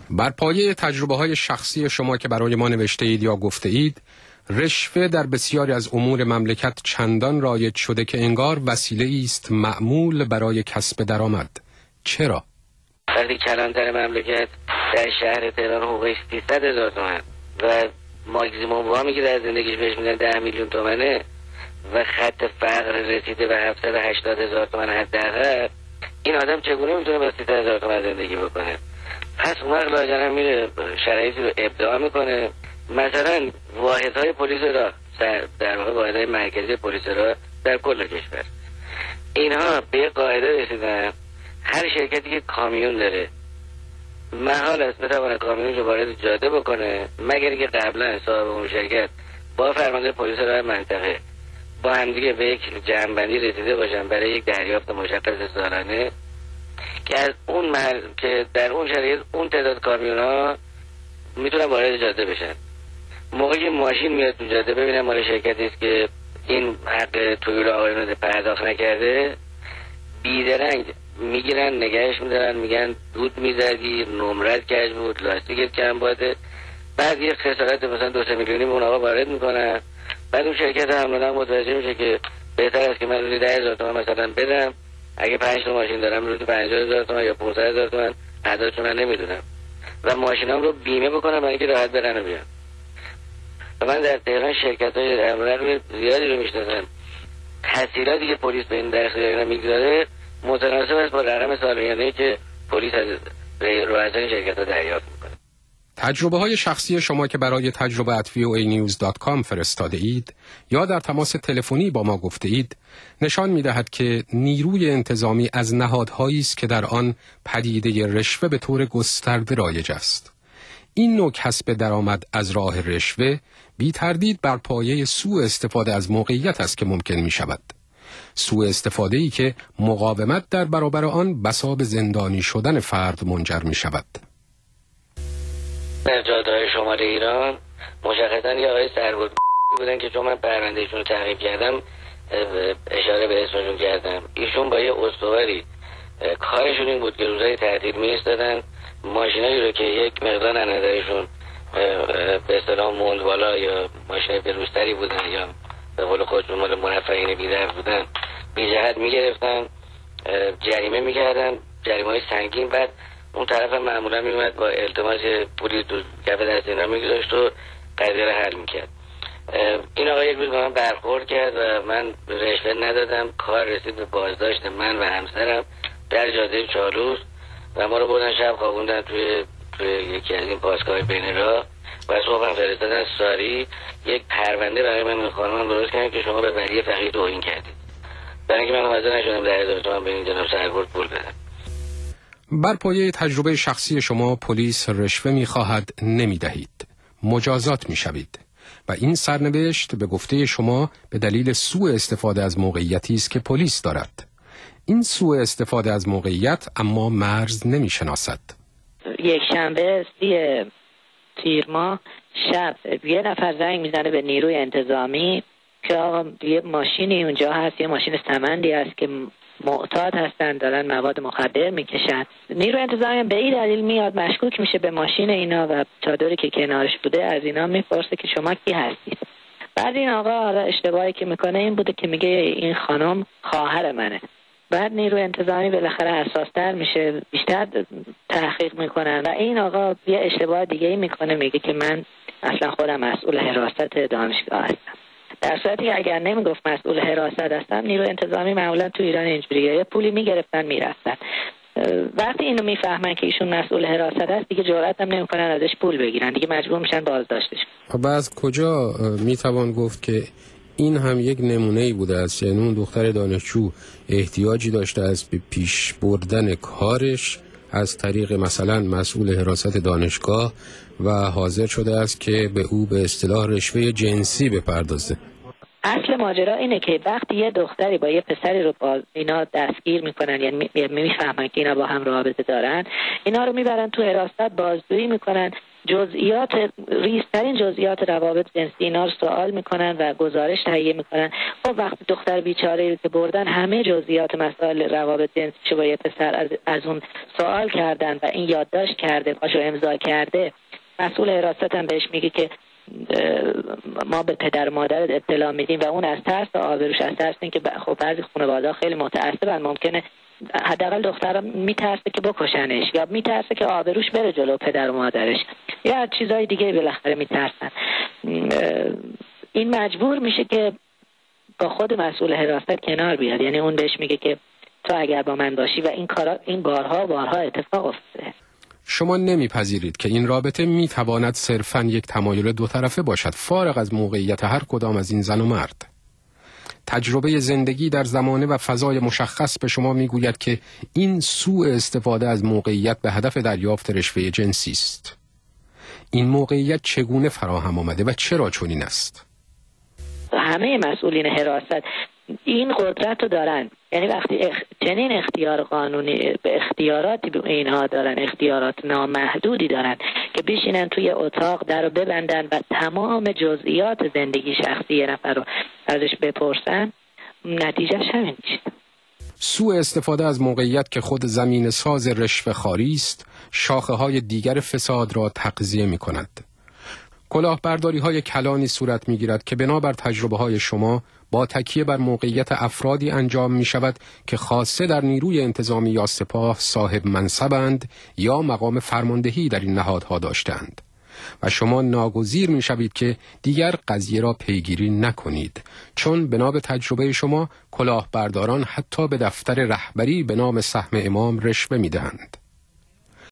بر پایه تجربه‌های شخصی شما که برای ما نوشته اید یا گفته اید، رشوه در بسیاری از امور مملکت چندان رایج شده که انگار وسیله است معمول برای کسب درآمد. چرا؟ وقتی کلانتر مملکت در شهر تهران حقوقش 300,000 تومان و ماکسیموم وامی که در زندگیش بهش میدن 10 میلیون تومنه و خط فقر رسیده به 780,000 تومان حداقل، این آدم چگونه میتونه با 300,000 تومان زندگی بکنه؟ پس اون وقت لاجرم میره شرایطی رو ابداع میکنه. مثلا واحدهای پلیس را در واقع واحدهای مرکزی پلیس را در کل کشور، اینها به قاعده رسیدن هر شرکتی که کامیون داره محال است بتونه کامیونش رو وارد جاده بکنه مگر اینکه قبلا صاحب اون شرکت با فرمانده پلیس راه منطقه با همدیگه به یک جمع‌بندی رسیده باشن برای یک دریافت مشخص سالانه که از اون محل که در اون شرایط اون تعداد کامیون‌ها میتونن وارد جاده بشن. موقعی که ماشین میاد تو جاده ببینن مال شرکتی است که این حق تویول آقایون رو پرداخت نکرده، بیدرنگ میگیرن نگهش میدارن، میگن دود میزدی، نمرت کج بود، لاستیکت کم باده، بعد یه خسارت مثلا 2-3 میلیونی به اون آقا وارد میکنن. بعد اون شرکت هم متوجه میشه که بهتر است که من روزی 10,000 تومان مثلا بدم، اگه 5 تا ماشین دارم روزی 50,000 تومان یا 500,000 تومان عددشو من نمیدونم و ماشینام رو بیمه بکنم برای اینکه راحت برن و بیان. و من در تهران شرکت‌های املاک زیادی رو میشناسم، تحصیلاتی که پلیس به این در اختیار میگذاره متناسب است با رقم سالیانه‌ای که پلیس از رؤسای شرکت‌ها دریافت میکنه. تجربه‌های شخصی شما که برای تجربه@voanews.com فرستاده اید یا در تماس تلفنی با ما گفته اید نشان می‌دهد که نیروی انتظامی از نهادهایی است که در آن پدیده رشوه به طور گسترده رایج است. این نوع کسب درآمد از راه رشوه بی تردید بر پایه سوء استفاده از موقعیت است که ممکن می شود. سوء استفاده‌ای که مقاومت در برابر آن بسا به زندانی شدن فرد منجر می شود. در جاده‌های شمال ایران مشخصاً یه آقای سربود بودن که چون من پروندهشون رو تعقیب کردم اشاره به اسمشون کردم. ایشون با یه استواری کارشون این بود که روزهای تعطیل می‌ایستادن ماشینایی رو که یک مقدار از نظرشون به اصطلاح موند بالا یا ماشین بروزتری بودن یا به قول خودشون مال مرفهین بی‌درد بودن بی جهت می‌گرفتن، جریمه می‌کردن، جریمه‌های سنگین. بعد اون طرف معمولا میومد با التماس پولی تو کف دست اینا میگذاشت و قضیه رو حل میکرد. این آقا یک روز با من برخورد کرد و من رشوه ندادم. کار رسید به بازداشت من و همسرم در جاده چالوس و ما رو بردن شب خوابوندن توی یکی از این پاسگاه بین راه و صبح فرستادن ساری یک پرونده برای من خانمم درست کردن که شما به ولی فقیه توهین کردید. برای اینکه من حاضر نشدم 10,000 تومان به این جناب سربرد پول بدم. بر پایه تجربه شخصی شما پلیس رشوه می‌خواهد نمی‌دهید، مجازات می‌شوید و این سرنوشت به گفته شما به دلیل سوء استفاده از موقعیتی است که پلیس دارد. این سوء استفاده از موقعیت اما مرز نمی‌شناسد. یک شنبه 30 تیر ماه شب یه نفر زنگ میزنه به نیروی انتظامی که آقا یه ماشینی اونجا هست، یه ماشین سمندی هست که معتاد هستن دارن مواد مخدر میکشن. نیروی انتظامی به این دلیل میاد مشکوک میشه به ماشین اینا و چادری که کنارش بوده از اینا میپرسه که شما کی هستید. بعد این آقا اشتباهی که میکنه این بوده که میگه این خانم خواهر منه. بعد نیروی انتظامی بالاخره حساس‌تر میشه، بیشتر تحقیق میکنن و این آقا یه اشتباه دیگه ای میکنه، میگه که من اصلا خودم مسئول حراست دانشگاه هستم. در صورتی که اگر نمیگفت مسئول حراست هستم نیروی انتظامی معمولا تو ایران اینجوریه، یه پولی میگرفتن میرفتن. وقتی اینو میفهمن که ایشون مسئول حراست هست دیگه جرئت هم نمیکنن ازش پول بگیرن، دیگه مجبور میشن بازداشتش. و از کجا میتوان گفت که این هم یک نمونه‌ای بوده است؟ یعنی اون دختر دانشجو احتیاجی داشته از پیش بردن کارش از طریق مثلا مسئول حراست دانشگاه و حاضر شده است که به او به اصطلاح رشوه جنسی بپردازه. اصل ماجرا اینه که وقتی یه دختری با یه پسری رو با اینا دستگیر میکنن، یعنی میفهمن که اینا با هم رابطه دارن، اینا رو میبرن تو حراست بازجویی میکنن، جزئیات ریزترین جزئیات روابط جنسی اینا رو سوال میکنن و گزارش تهیه میکنن. خب وقتی دختر بیچاره که بردن همه جزئیات مسائل روابط جنسی با یه پسر از اون سوال کردن و این یادداشت کرده، پاشو امضا کرده، مسئول حراست هم بهش میگه که ما به پدر و مادرت اطلاع میدیم و اون از ترس آبروش، از ترس اینکه خب بعضی خانواده‌ها خیلی متعصبن، ممکنه حداقل دخترم میترسه که بکشنش یا میترسه که آبروش بره جلو پدر و مادرش یا چیزای دیگه بالاخره میترسن. این مجبور میشه که با خود مسئول حراست کنار بیاد، یعنی اون بهش میگه که تو اگر با من باشی و این بارها اتفاق افتاده. شما نمیپذیرید که این رابطه میتواند صرفاً یک تمایل دو طرفه باشد، فارغ از موقعیت هر کدام از این زن و مرد. تجربه زندگی در زمانه و فضای مشخص به شما میگوید که این سوء استفاده از موقعیت به هدف دریافت رشوه جنسی است. این موقعیت چگونه فراهم آمده و چرا چنین است؟ همه مسئولین حراست این قدرت رو دارن، یعنی وقتی چنین اختیار قانونی به اختیاراتی به اینها دارن، اختیارات نامحدودی دارن که بشینن توی اتاق در رو ببندن و تمام جزئیات زندگی شخصی یه نفر رو ازش بپرسن، نتیجهش همین میشه. سوء استفاده از موقعیت که خود زمین ساز رشوه خواری است، شاخه های دیگر فساد را تغذیه می کند. کلاهبرداری های کلانی صورت می گیرد که بنابر تجربه های شما با تکیه بر موقعیت افرادی انجام می شود که خاصه در نیروی انتظامی یا سپاه صاحب منصبند یا مقام فرماندهی در این نهادها داشتند و شما ناگزیر می شوید که دیگر قضیه را پیگیری نکنید، چون بنا به تجربه شما کلاهبرداران حتی به دفتر رهبری به نام سهم امام رشوه می دهند.